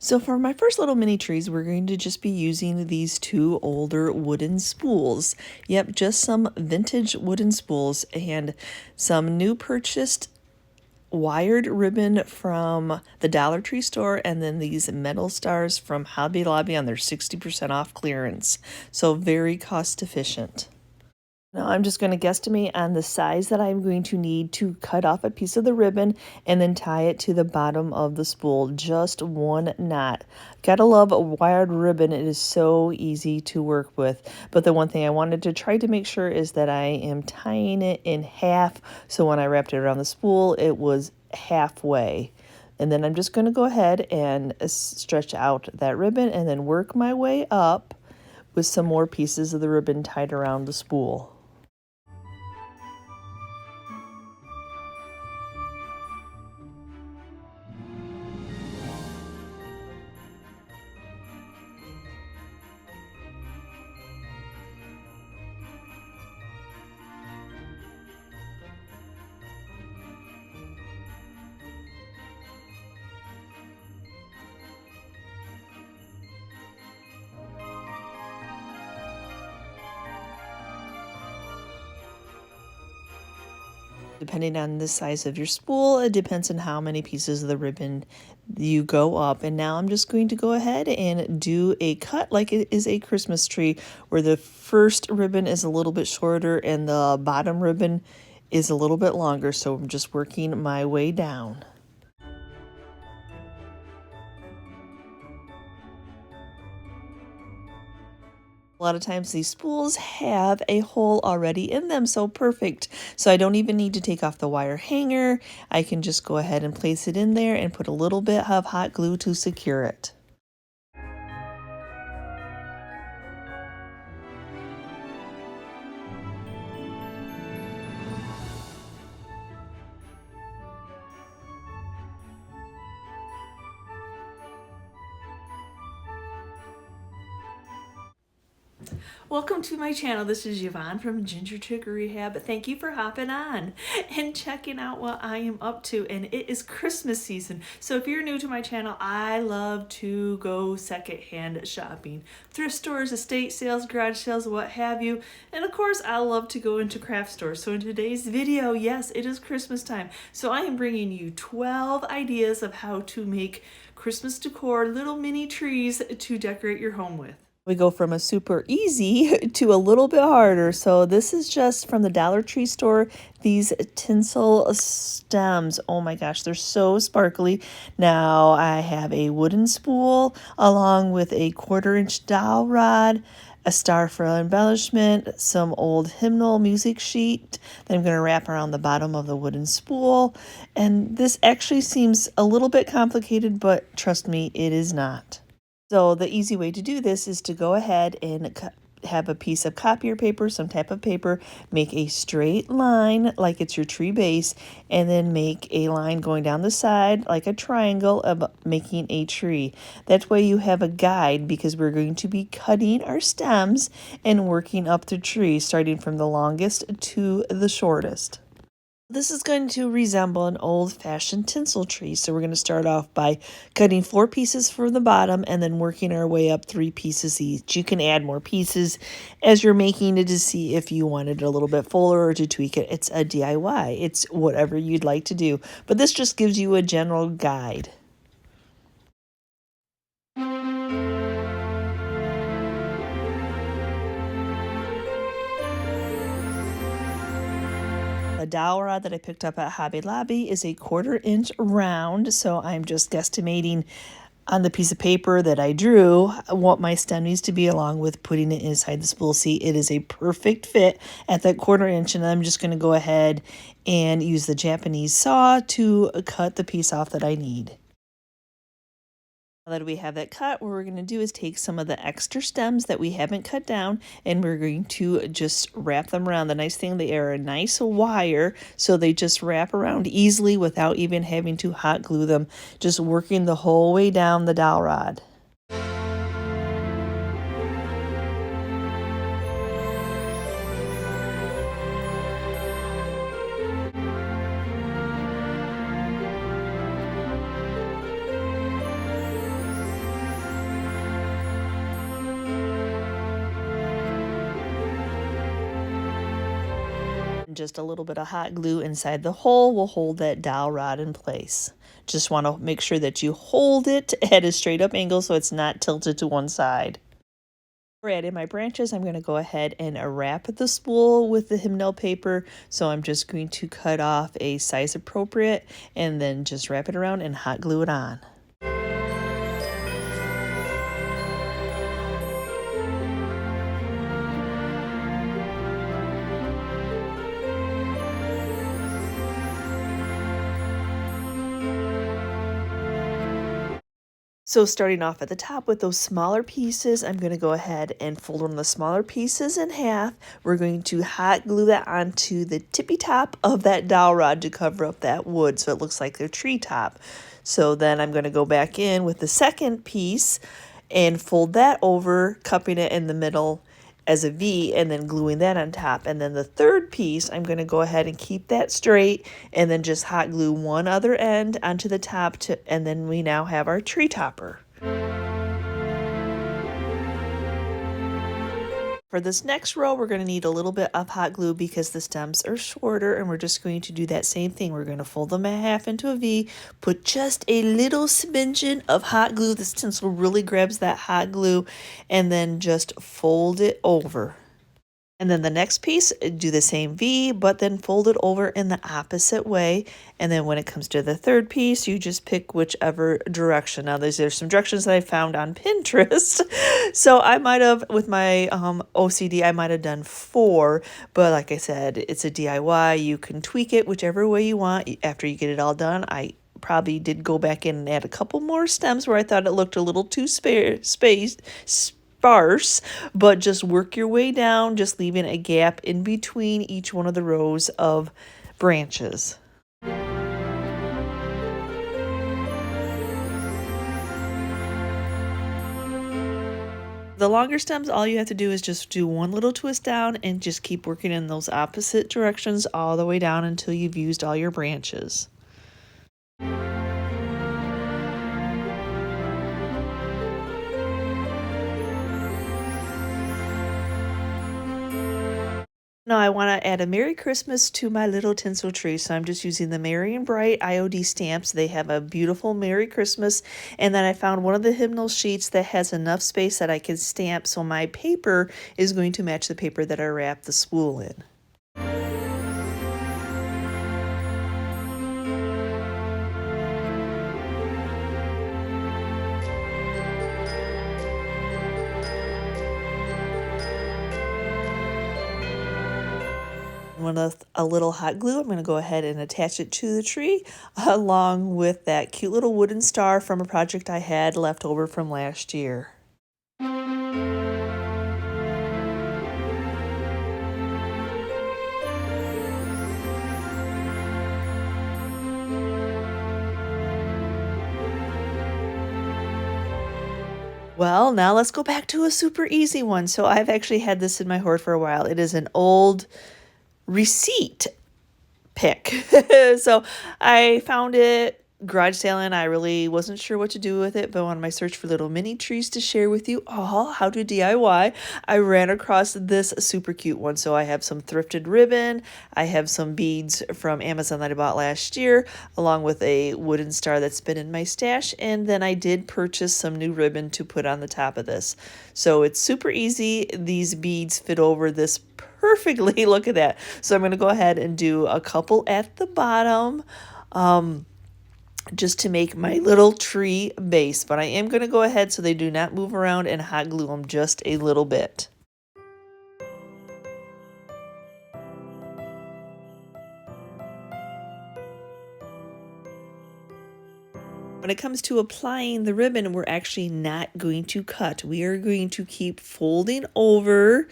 So for my first little mini trees, we're going to just be using these two older wooden spools. Yep, just some vintage wooden spools and some new purchased wired ribbon from the Dollar Tree store, and then these metal stars from Hobby Lobby on their 60% off clearance. So very cost efficient. Now I'm just going to guesstimate on the size that I'm going to need to cut off a piece of the ribbon and then tie it to the bottom of the spool. Just one knot. Gotta love a wired ribbon. It is so easy to work with. But the one thing I wanted to try to make sure is that I am tying it in half. So when I wrapped it around the spool, it was halfway. And then I'm just going to go ahead and stretch out that ribbon and then work my way up with some more pieces of the ribbon tied around the spool. Depending on the size of your spool, it depends on how many pieces of the ribbon you go up. And now I'm just going to go ahead and do a cut like it is a Christmas tree, where the first ribbon is a little bit shorter and the bottom ribbon is a little bit longer. So I'm just working my way down. A lot of times these spools have a hole already in them, so perfect. So I don't even need to take off the wire hanger. I can just go ahead and place it in there and put a little bit of hot glue to secure it. Welcome to my channel. This is Yvonne from Ginger Trick Rehab. Thank you for hopping on and checking out what I am up to. And it is Christmas season. So if you're new to my channel, I love to go secondhand shopping. Thrift stores, estate sales, garage sales, what have you. And of course, I love to go into craft stores. So in today's video, yes, it is Christmas time. So I am bringing you 12 ideas of how to make Christmas decor, little mini trees to decorate your home with. We go from a super easy to a little bit harder. So this is just from the Dollar Tree store, these tinsel stems. Oh my gosh, they're so sparkly. Now I have a wooden spool along with a 1/4-inch dowel rod, a star for embellishment, some old hymnal music sheet that I'm going to wrap around the bottom of the wooden spool. And this actually seems a little bit complicated, but trust me, it is not. So the easy way to do this is to go ahead and have a piece of copier paper, some type of paper, make a straight line like it's your tree base, and then make a line going down the side like a triangle of making a tree. That way you have a guide, because we're going to be cutting our stems and working up the tree, starting from the longest to the shortest. This is going to resemble an old-fashioned tinsel tree. So we're going to start off by cutting 4 pieces from the bottom and then working our way up 3 pieces each. You can add more pieces as you're making it to see if you wanted it a little bit fuller or to tweak it. It's a DIY. It's whatever you'd like to do. But this just gives you a general guide. The dowel rod that I picked up at Hobby Lobby is a 1/4-inch round, so I'm just guesstimating on the piece of paper that I drew what my stem needs to be, along with putting it inside the spool. See, it is a perfect fit at that 1/4-inch, and I'm just going to go ahead and use the Japanese saw to cut the piece off that I need. Now that we have that cut, what we're going to do is take some of the extra stems that we haven't cut down, and we're going to just wrap them around. The nice thing, they are a nice wire, so they just wrap around easily without even having to hot glue them, just working the whole way down the dowel rod. Just a little bit of hot glue inside the hole will hold that dowel rod in place. Just want to make sure that you hold it at a straight up angle so it's not tilted to one side. For adding my branches, I'm going to go ahead and wrap the spool with the hymnal paper. So I'm just going to cut off a size appropriate and then just wrap it around and hot glue it on. So starting off at the top with those smaller pieces, I'm going to go ahead and fold one of the smaller pieces in half. We're going to hot glue that onto the tippy top of that dowel rod to cover up that wood so it looks like a tree top. So then I'm going to go back in with the second piece and fold that over, cupping it in the middle as a V and then gluing that on top. And then the third piece, I'm going to go ahead and keep that straight and then just hot glue one other end onto the top and then we now have our tree topper. For this next row, we're going to need a little bit of hot glue because the stems are shorter, and we're just going to do that same thing. We're going to fold them in half into a V, put just a little smidgen of hot glue. This tinsel really grabs that hot glue, and then just fold it over. And then the next piece, do the same V, but then fold it over in the opposite way. And then when it comes to the third piece, you just pick whichever direction. Now, there's some directions that I found on Pinterest. So I might have, with my OCD, I might have done 4. But like I said, it's a DIY. You can tweak it whichever way you want. After you get it all done, I probably did go back in and add a couple more stems where I thought it looked a little too sparse, but just work your way down, just leaving a gap in between each one of the rows of branches. The longer stems, all you have to do is just do one little twist down and just keep working in those opposite directions all the way down until you've used all your branches. Now I want to add a Merry Christmas to my little tinsel tree, so I'm just using the Merry and Bright IOD stamps. They have a beautiful Merry Christmas, and then I found one of the hymnal sheets that has enough space that I can stamp, so my paper is going to match the paper that I wrapped the spool in. With a little hot glue, I'm going to go ahead and attach it to the tree along with that cute little wooden star from a project I had left over from last year. Well, now let's go back to a super easy one. So I've actually had this in my hoard for a while. It is an old receipt pick. So I found it garage sale and I really wasn't sure what to do with it, but on my search for little mini trees to share with you all how to DIY, I ran across this super cute one. So I have some thrifted ribbon, I have some beads from Amazon that I bought last year, along with a wooden star that's been in my stash, and then I did purchase some new ribbon to put on the top of this. So it's super easy. These beads fit over this perfectly. Look at that. So I'm going to go ahead and do a couple at the bottom just to make my little tree base, but I am going to go ahead so they do not move around and hot glue them just a little bit. When it comes to applying the ribbon, we're actually not going to cut. We are going to keep folding over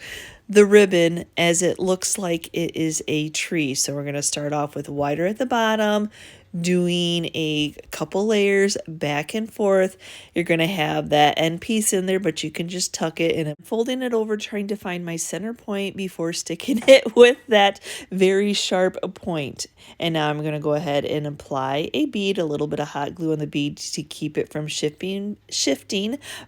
the ribbon as it looks like it is a tree. So we're going to start off with wider at the bottom, doing a couple layers back and forth. You're going to have that end piece in there, but you can just tuck it, and I'm folding it over, trying to find my center point before sticking it with that very sharp point. And now I'm going to go ahead and apply a bead, a little bit of hot glue on the bead to keep it from shifting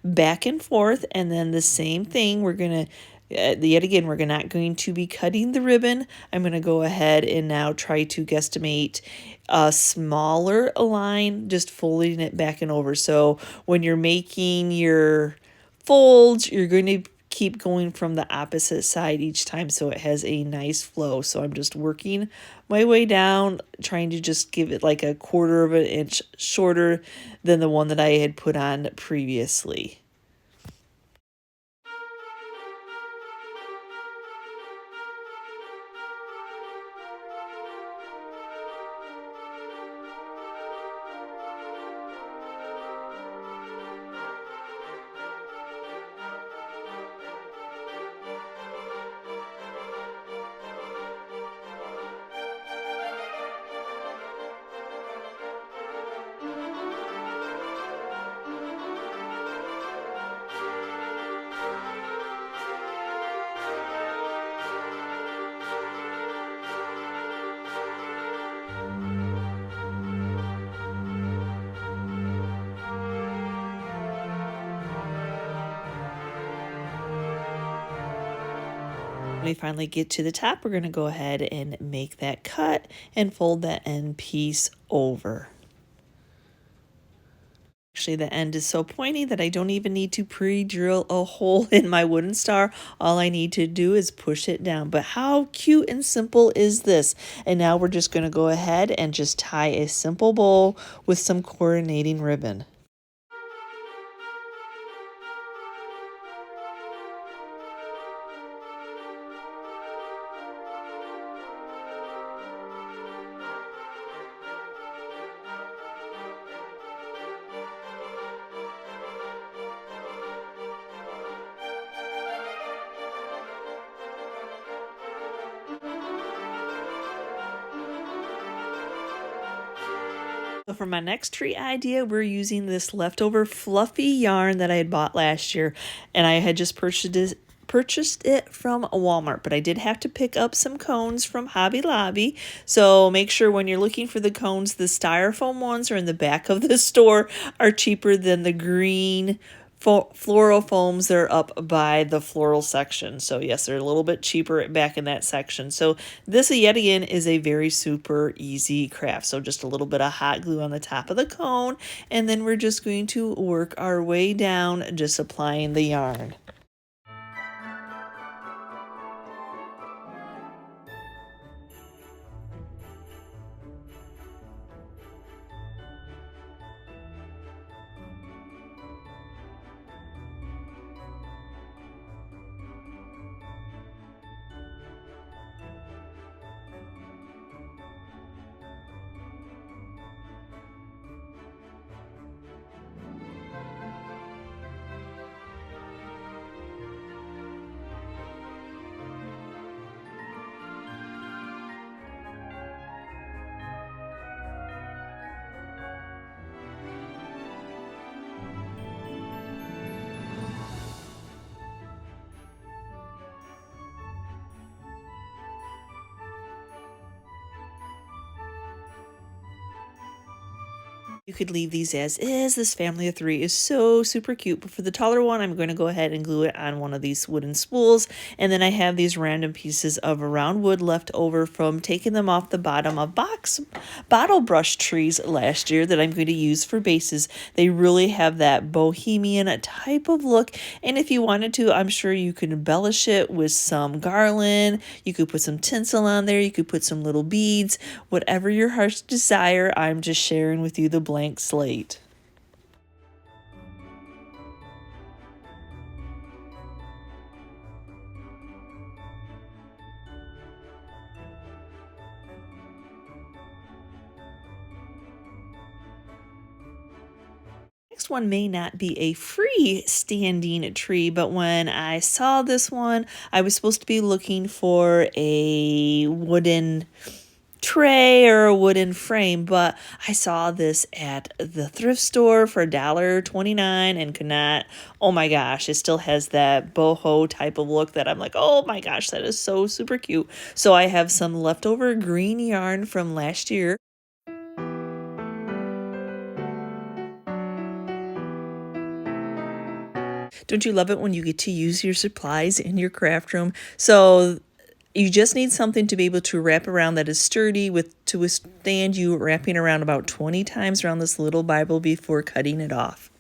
back and forth. And then the same thing, we're going to Yet again, we're not going to be cutting the ribbon. I'm going to go ahead and now try to guesstimate a smaller line, just folding it back and over. So when you're making your folds, you're going to keep going from the opposite side each time so it has a nice flow. So I'm just working my way down, trying to just give it like a quarter of an inch shorter than the one that I had put on previously. When we finally get to the top, we're going to go ahead and make that cut and fold that end piece over. Actually, the end is so pointy that I don't even need to pre-drill a hole in my wooden star. All I need to do is push it down. But how cute and simple is this? And now we're just going to go ahead and just tie a simple bow with some coordinating ribbon. So for my next tree idea, we're using this leftover fluffy yarn that I had bought last year, and I had just purchased it from Walmart, but I did have to pick up some cones from Hobby Lobby. So make sure when you're looking for the cones, the styrofoam ones are in the back of the store are cheaper than the green floral foams. They're up by the floral section. So yes, they're a little bit cheaper back in that section. So this yet again is a very super easy craft. So just a little bit of hot glue on the top of the cone, and then we're just going to work our way down, just applying the yarn. You could leave these as is. This family of 3 is so super cute. But for the taller one, I'm going to go ahead and glue it on one of these wooden spools. And then I have these random pieces of round wood left over from taking them off the bottom of Bottlebrush trees last year that I'm going to use for bases. They really have that bohemian type of look. And if you wanted to, I'm sure you could embellish it with some garland. You could put some tinsel on there. You could put some little beads. Whatever your heart's desire, I'm just sharing with you the blank slate. Next one may not be a freestanding tree, but when I saw this one, I was supposed to be looking for a wooden tray or a wooden frame, but I saw this at the thrift store for $1.29 and could not, oh my gosh, it still has that boho type of look that I'm like, oh my gosh, that is so super cute. So I have some leftover green yarn from last year. Don't you love it when you get to use your supplies in your craft room? So you just need something to be able to wrap around that is sturdy to withstand you wrapping around about 20 times around this little Bible before cutting it off.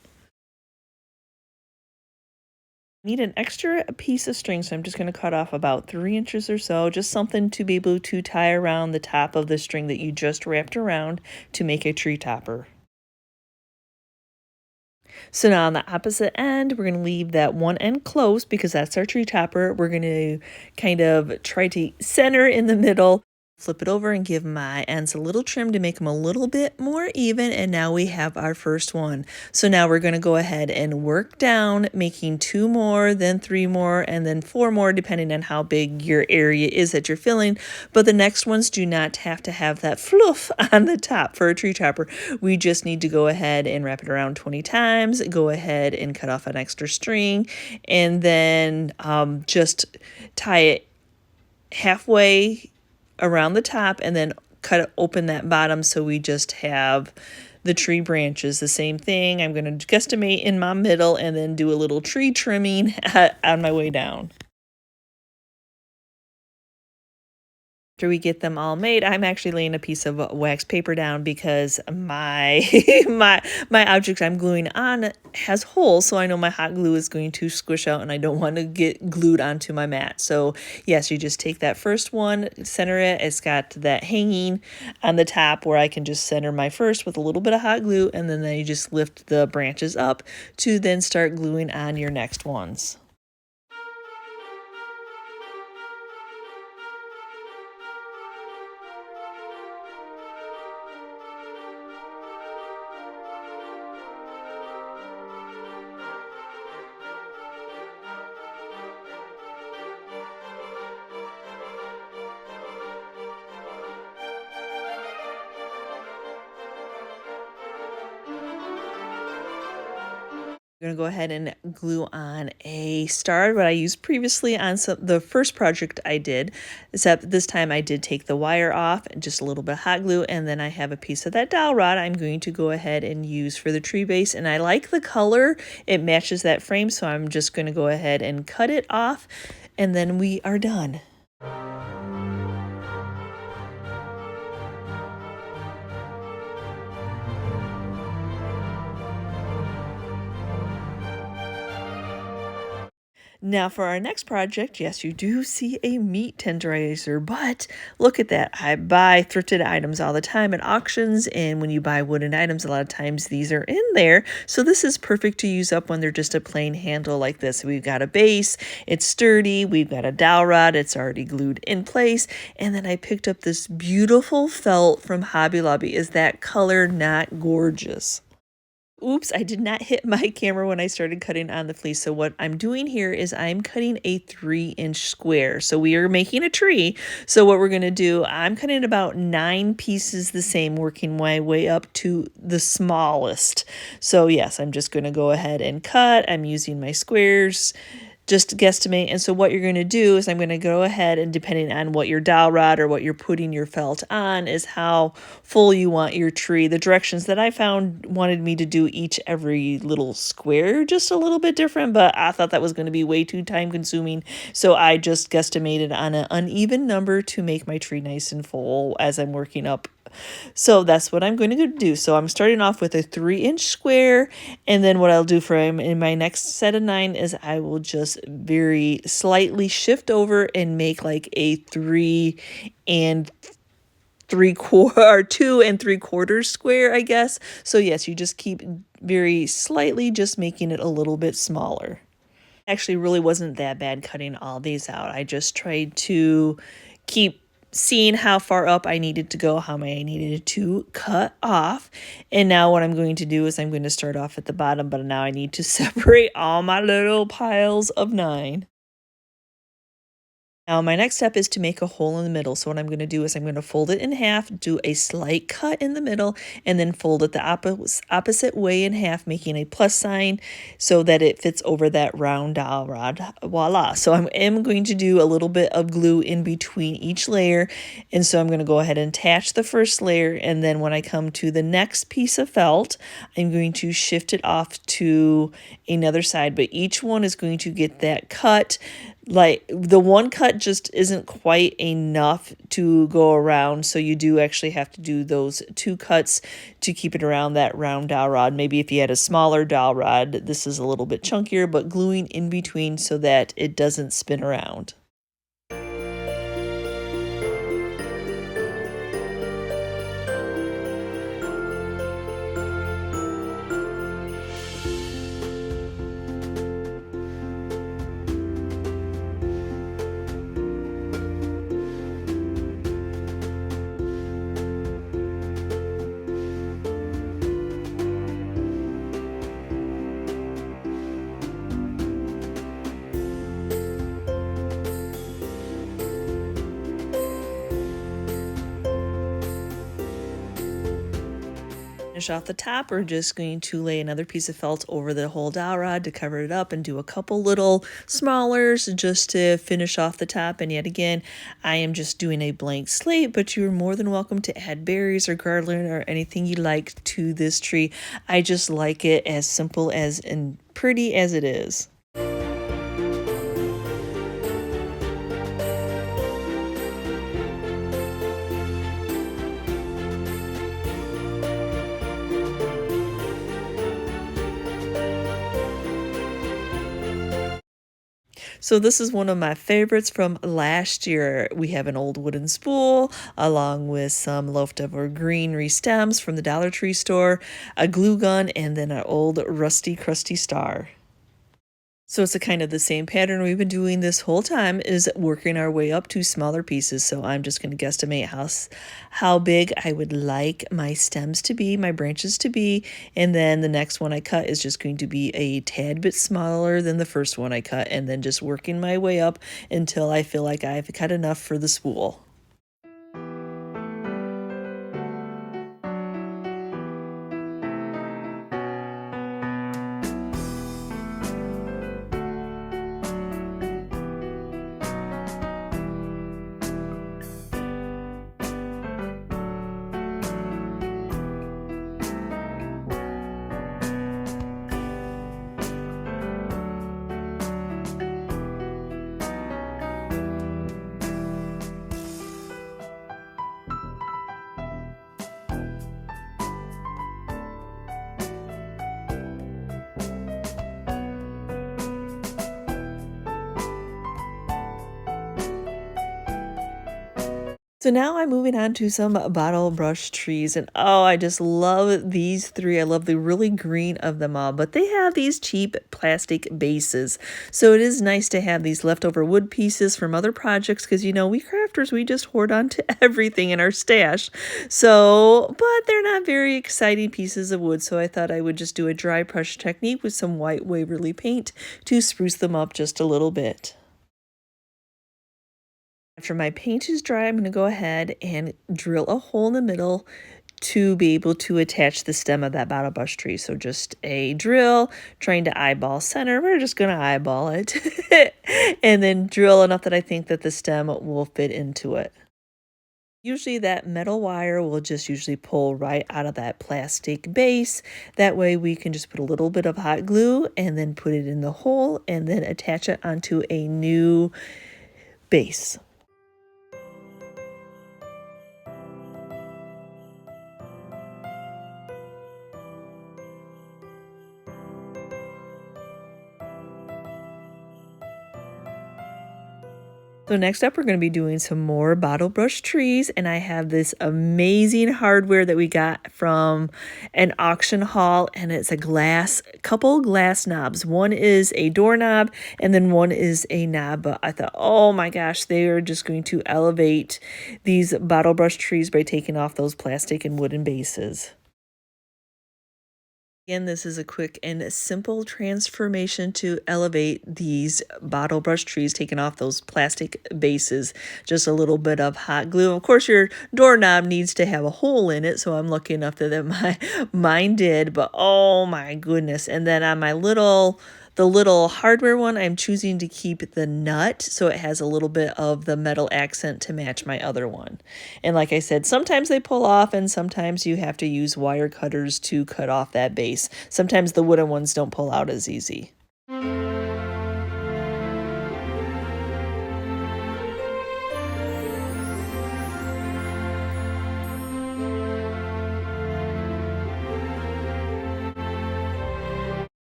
Need an extra piece of string, so I'm just going to cut off about 3 inches or so, just something to be able to tie around the top of the string that you just wrapped around to make a tree topper. So now on the opposite end, we're going to leave that one end closed because that's our tree topper. We're going to kind of try to center in the middle, flip it over and give my ends a little trim to make them a little bit more even. And now we have our first one. So now we're going to go ahead and work down, making 2 more, then 3 more, and then 4 more, depending on how big your area is that you're filling. But the next ones do not have to have that fluff on the top for a tree topper. We just need to go ahead and wrap it around 20 times, go ahead and cut off an extra string, and then just tie it halfway around the top and then cut open that bottom so we just have the tree branches. The same thing, I'm going to guesstimate in my middle and then do a little tree trimming on my way down. After we get them all made, I'm actually laying a piece of wax paper down because my my object I'm gluing on has holes, so I know my hot glue is going to squish out and I don't want to get glued onto my mat. So yes, you just take that first one, center it. It's got that hanging on the top where I can just center my first with a little bit of hot glue, and then you just lift the branches up to then start gluing on your next ones. I'm going to go ahead and glue on a star, what I used previously on the first project I did, except this time I did take the wire off and just a little bit of hot glue, and then I have a piece of that dowel rod I'm going to go ahead and use for the tree base, and I like the color. It matches that frame, so I'm just going to go ahead and cut it off, and then we are done. Now for our next project, yes, you do see a meat tenderizer, but look at that. I buy thrifted items all the time at auctions, and when you buy wooden items, a lot of times these are in there. So this is perfect to use up when they're just a plain handle like this. We've got a base, it's sturdy, we've got a dowel rod, it's already glued in place, and then I picked up this beautiful felt from Hobby Lobby. Is that color not gorgeous? Oops, I did not hit my camera when I started cutting on the fleece. So what I'm doing here is I'm cutting a 3-inch square. So we are making a tree. So what we're going to do, I'm cutting about 9 pieces the same, working my way up to the smallest. So yes, I'm just going to go ahead and cut. I'm using my squares just to guesstimate. And so what you're going to do is I'm going to go ahead, and depending on what your dowel rod or what you're putting your felt on is how full you want your tree. The directions that I found wanted me to do every little square just a little bit different, but I thought that was going to be way too time consuming. So I just guesstimated on an uneven number to make my tree nice and full as I'm working up. So that's what I'm going to do. So I'm starting off with a 3-inch square, and then what I'll do for him in my next set of 9 is I will just very slightly shift over and make like a 2 3/4 square, I guess. So yes, you just keep very slightly just making it a little bit smaller. Actually really wasn't that bad cutting all these out. I just tried to keep seeing how far up I needed to go, how many I needed to cut off. And now what I'm going to do is I'm going to start off at the bottom, but now I need to separate all my little piles of 9. Now my next step is to make a hole in the middle. So what I'm going to do is I'm going to fold it in half, do a slight cut in the middle, and then fold it the opposite way in half, making a plus sign so that it fits over that round dowel rod. Voila. So I am going to do a little bit of glue in between each layer. And so I'm going to go ahead and attach the first layer. And then when I come to the next piece of felt, I'm going to shift it off to another side. But each one is going to get that cut. Like the one cut just isn't quite enough to go around, so you do actually have to do those two cuts to keep it around that round dowel rod. Maybe if you had a smaller dowel rod, this is a little bit chunkier, but gluing in between so that it doesn't spin around. Finish off the top, we're just going to lay another piece of felt over the whole dowel rod to cover it up and do a couple little smallers just to finish off the top. And yet again, I am just doing a blank slate, but you're more than welcome to add berries or garland or anything you like to this tree. I just like it as simple as and pretty as it is. So this is one of my favorites from last year. We have an old wooden spool along with some leftover greenery stems from the Dollar Tree store, a glue gun, and then an old rusty crusty star. So it's a kind of the same pattern we've been doing this whole time, is working our way up to smaller pieces. So I'm just going to guesstimate how big I would like my stems to be, my branches to be. And then the next one I cut is just going to be a tad bit smaller than the first one I cut. And then just working my way up until I feel like I've cut enough for the spool. So now I'm moving on to some Bottlebrush trees, and oh, I just love these three. I love the really green of them all, but they have these cheap plastic bases. So it is nice to have these leftover wood pieces from other projects because, you know, we crafters, we just hoard on to everything in our stash. So, but they're not very exciting pieces of wood, so I thought I would just do a dry brush technique with some white Waverly paint to spruce them up just a little bit. After my paint is dry, I'm going to go ahead and drill a hole in the middle to be able to attach the stem of that Bottlebrush tree. So just a drill, trying to eyeball center. We're just going to eyeball it and then drill enough that I think that the stem will fit into it. Usually that metal wire will just usually pull right out of that plastic base. That way we can just put a little bit of hot glue and then put it in the hole and then attach it onto a new base. So next up, we're going to be doing some more Bottlebrush trees, and I have this amazing hardware that we got from an auction haul, and it's a couple glass knobs. One is a doorknob, and then one is a knob. But I thought, oh my gosh, they are just going to elevate these Bottlebrush trees by taking off those plastic and wooden bases. Again, this is a quick and simple transformation to elevate these Bottlebrush trees, taking off those plastic bases, just a little bit of hot glue. Of course, your doorknob needs to have a hole in it, so I'm lucky enough that mine did, but oh my goodness. And then on the little hardware one, I'm choosing to keep the nut so it has a little bit of the metal accent to match my other one. And like I said, sometimes they pull off and sometimes you have to use wire cutters to cut off that base. Sometimes the wooden ones don't pull out as easy.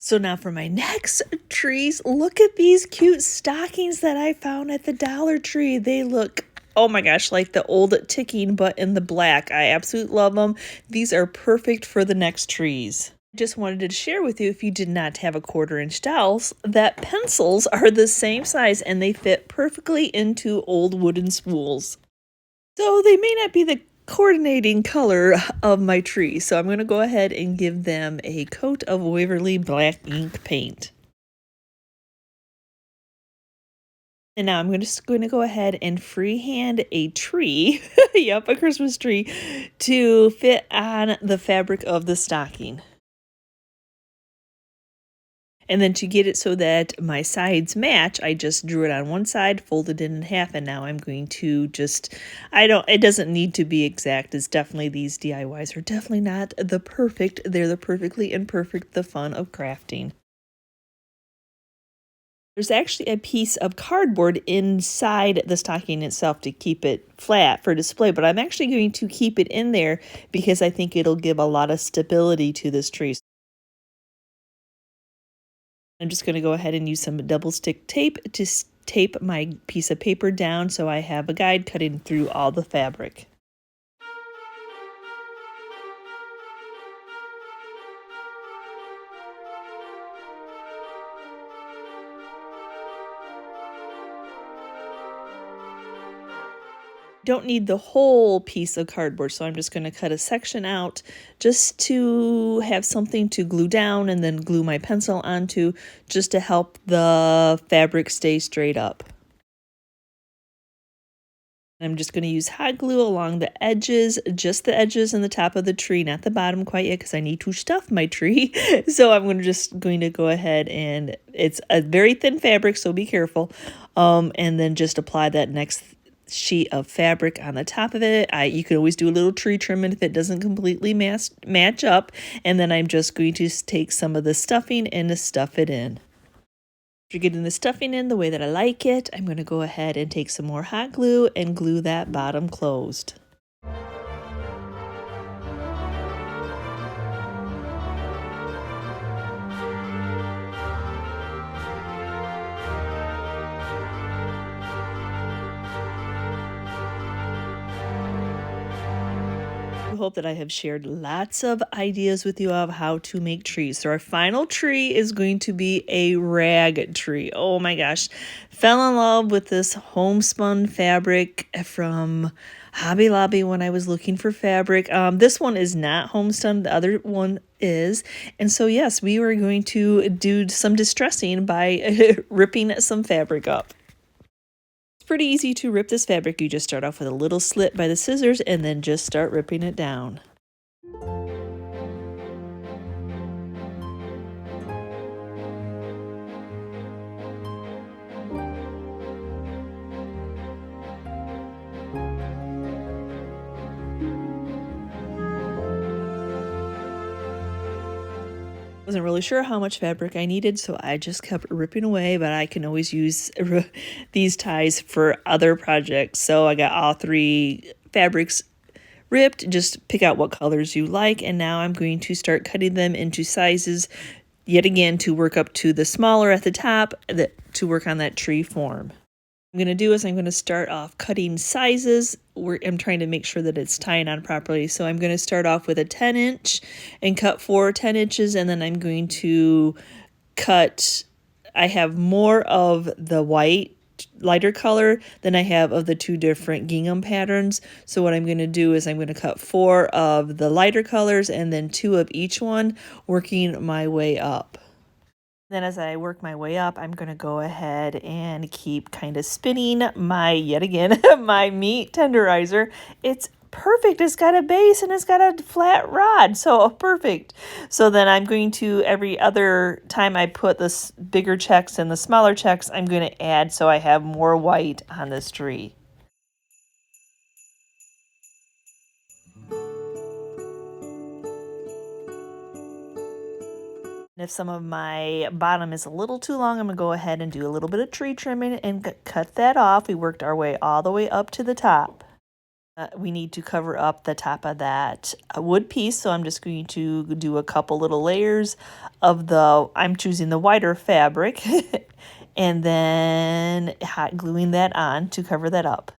So now for my next trees, look at these cute stockings that I found at the Dollar Tree. They look, oh my gosh, like the old ticking, but in the black. I absolutely love them. These are perfect for the next trees. I just wanted to share with you, if you did not have a 1/4-inch dowels, that pencils are the same size and they fit perfectly into old wooden spools. So they may not be the coordinating color of my tree, so I'm going to go ahead and give them a coat of Waverly Black Ink paint. And now I'm just going to go ahead and freehand a tree, yep, a Christmas tree, to fit on the fabric of the stocking. And then to get it so that my sides match, I just drew it on one side, folded it in half, and now I'm going to just, it doesn't need to be exact. It's definitely, these DIYs are definitely not the perfect. They're the perfectly imperfect, the fun of crafting. There's actually a piece of cardboard inside the stocking itself to keep it flat for display, but I'm actually going to keep it in there because I think it'll give a lot of stability to this tree. I'm just going to go ahead and use some double stick tape to tape my piece of paper down so I have a guide cutting through all the fabric. Don't need the whole piece of cardboard, so I'm just going to cut a section out just to have something to glue down and then glue my pencil onto, just to help the fabric stay straight up. I'm just going to use hot glue along the edges, just the edges and the top of the tree, not the bottom quite yet because I need to stuff my tree. So I'm just going to go ahead, and it's a very thin fabric, so be careful. And then just apply that next sheet of fabric on the top of it. You can always do a little tree trimming if it doesn't completely match up. And then I'm just going to take some of the stuffing and stuff it in. After getting the stuffing in the way that I like it, I'm going to go ahead and take some more hot glue and glue that bottom closed. I hope that I have shared lots of ideas with you of how to make trees. So our final tree is going to be a rag tree. Oh my gosh. Fell in love with this homespun fabric from Hobby Lobby when I was looking for fabric. This one is not homespun. The other one is. And so yes, we were going to do some distressing by ripping some fabric up. Pretty easy to rip this fabric. You just start off with a little slit by the scissors and then just start ripping it down. Wasn't really sure how much fabric I needed, so I just kept ripping away, but I can always use these ties for other projects. So I got all 3 fabrics ripped. Just pick out what colors you like, and now I'm going to start cutting them into sizes yet again to work up to the smaller at the top to work on that tree form. What I'm going to do is I'm going to start off cutting sizes. I'm trying to make sure that it's tying on properly. So I'm going to start off with a 10-inch and cut 4 10 inches, and then I'm going to cut, I have more of the white lighter color than I have of the 2 different gingham patterns. So what I'm going to do is I'm going to cut 4 of the lighter colors and then 2 of each one, working my way up. Then as I work my way up, I'm going to go ahead and keep kind of spinning my, yet again, my meat tenderizer. It's perfect. It's got a base and it's got a flat rod. So perfect. So then I'm going to, every other time I put the bigger checks and the smaller checks, I'm going to add so I have more white on this tree. If some of my bottom is a little too long, I'm going to go ahead and do a little bit of tree trimming and cut that off. We worked our way all the way up to the top. We need to cover up the top of that wood piece, so I'm just going to do a couple little layers of I'm choosing the whiter fabric, and then hot gluing that on to cover that up.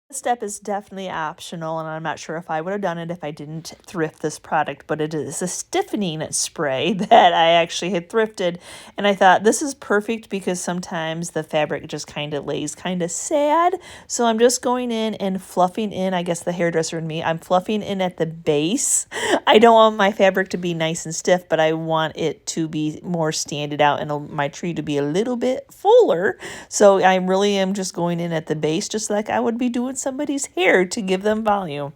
This step is definitely optional, and I'm not sure if I would have done it if I didn't thrift this product, but it is a stiffening spray that I actually had thrifted, and I thought this is perfect because sometimes the fabric just kind of lays kind of sad, so I'm just going in and fluffing in, I guess the hairdresser in me, I'm fluffing in at the base. I don't want my fabric to be nice and stiff, but I want it to be more standing out and my tree to be a little bit fuller, so I really am just going in at the base just like I would be doing somebody's hair to give them volume.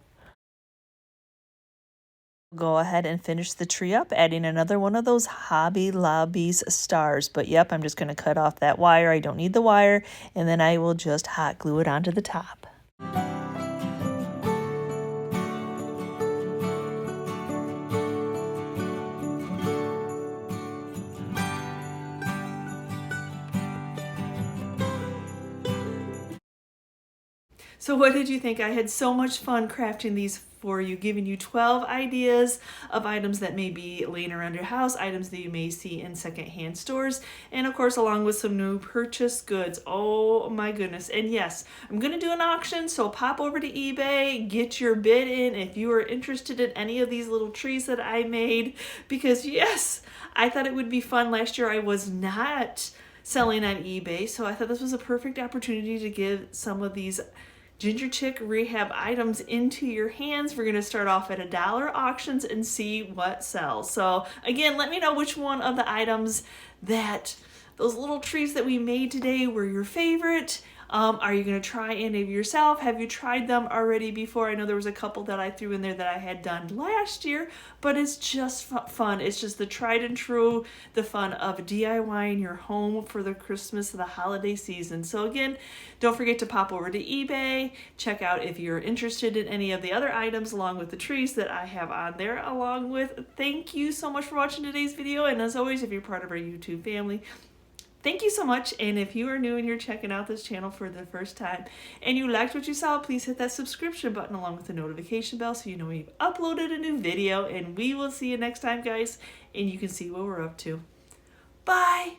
Go ahead and finish the tree up, adding another one of those Hobby Lobby's stars. But yep, I'm just going to cut off that wire. I don't need the wire, and then I will just hot glue it onto the top. So what did you think? I had so much fun crafting these for you, giving you 12 ideas of items that may be laying around your house, items that you may see in secondhand stores, and of course along with some new purchase goods. Oh my goodness. And yes, I'm going to do an auction, so pop over to eBay, get your bid in if you are interested in any of these little trees that I made, because yes, I thought it would be fun. Last year I was not selling on eBay, so I thought this was a perfect opportunity to give some of these Ginger Chick rehab items into your hands. We're going to start off at $1 auctions and see what sells. So again, let me know which one of the items those little trees that we made today were your favorite. Are you going to try any of yourself? Have you tried them already before? I know there was a couple that I threw in there that I had done last year, but it's just fun. It's just the tried and true, the fun of DIYing your home for the Christmas, the holiday season. So again, don't forget to pop over to eBay, check out if you're interested in any of the other items along with the trees that I have on there along with. Thank you so much for watching today's video. And as always, if you're part of our YouTube family, thank you so much, and if you are new and you're checking out this channel for the first time and you liked what you saw, please hit that subscription button along with the notification bell so you know we've uploaded a new video, and we will see you next time, guys, and you can see what we're up to. Bye!